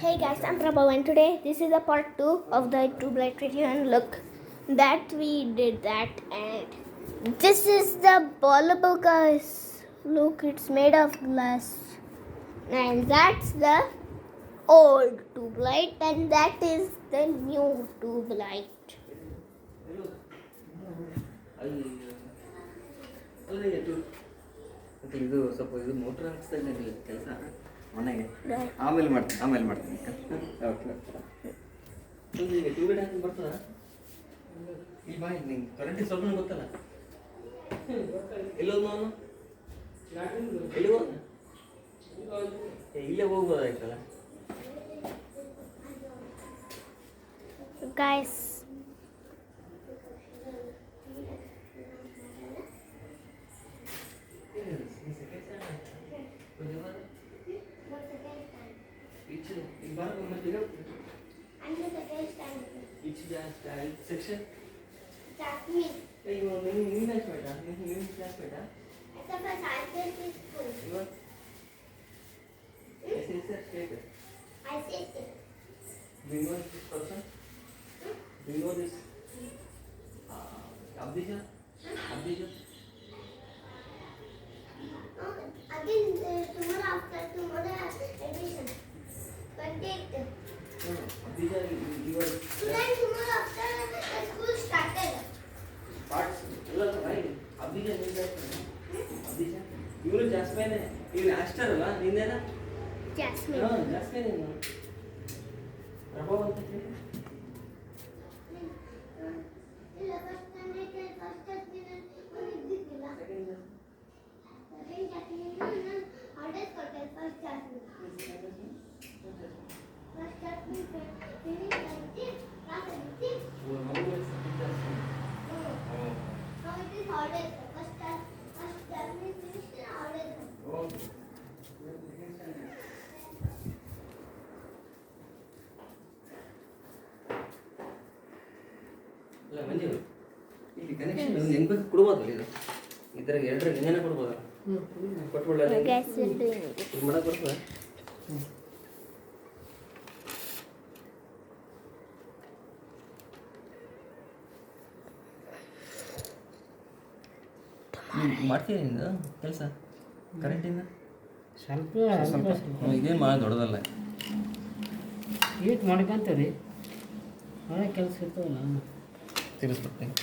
Hey guys, I'm Prabhav and today this is a part 2 of the tube light radio, and look that we did that, and this is the ballable, guys. Look, it's made of glass, and that's the old tube light and that is the new tube light. ಇದು ಸ್ವಲ್ಪ ಇದು motor ಹಾಕ್ಸ್ತಾನೆ ಕೆಲಸ ಮನೆಗೆ ಆಮೇಲೆ ಮಾಡ್ತೀನಿ ಈಗ tube light ಹಾಕಿ ಬರ್ತದ ಈ ಬಾಯ್ ನಿಂಗೆ ಕರೆಂಟಿಗೆ ಸ್ವಲ್ಪ ಗೊತ್ತಲ್ಲ ಎಲ್ಲೋದು ನಾನು ಎಲ್ಲಿ ಹೋದ ಇಲ್ಲೇ ಹೋಗ್ಬೋದಾಯ್ತಲ್ಲ Guys, section? that's me. Hey, you want me class beta? You class beta? Except for science is school. You want? Yes, yes, I said it. Do you know this person? Do you know this? Abdija? Abdija? Again, tomorrow after tomorrow edition. Contact. No, Abdija, you are... Today tomorrow after the school started. Parts? Right. Abdija, you are... Abdija? You are Jasmine. You are Aster, right? Nindera? Jasmine. No, Jasmine is not. Prabhav, what is it? ಇಲ್ಲ ಮಂಜು ಇಲ್ಲಿ connection ಹೆಂಗ್ ಬೇಕು ಕೊಡ್ಬೋದಲ್ಲ ಇದು ಇದ್ರಾಗ ಎರಡರಾಗ ಏನೇನ ಕೊಡ್ಬೋದಲ್ಲ ಕೊಟ್ಬಿಡಲ್ಲ Guys, we're doing it. ಇದು ಮಾಡಕ್ಕೆ ಬರ್ತದೆ ಮಾಡ್ತೀನಿ ಇದು ಕೆಲಸ ಕರೆಂಟಿಂದ ಸ್ವಲ್ಪ ಇದೇನು ಭಾಳ ದೊಡ್ಡದಲ್ಲ ಈಟ್ ಮಾಡ್ಕೊಂತೀವಿ ರೀ ಒಳ್ಳೆ ಕೆಲಸ ಇರ್ತಾವಲ್ಲ ತಿಳಿಸ್ಬಿಡ್ತೀನಿ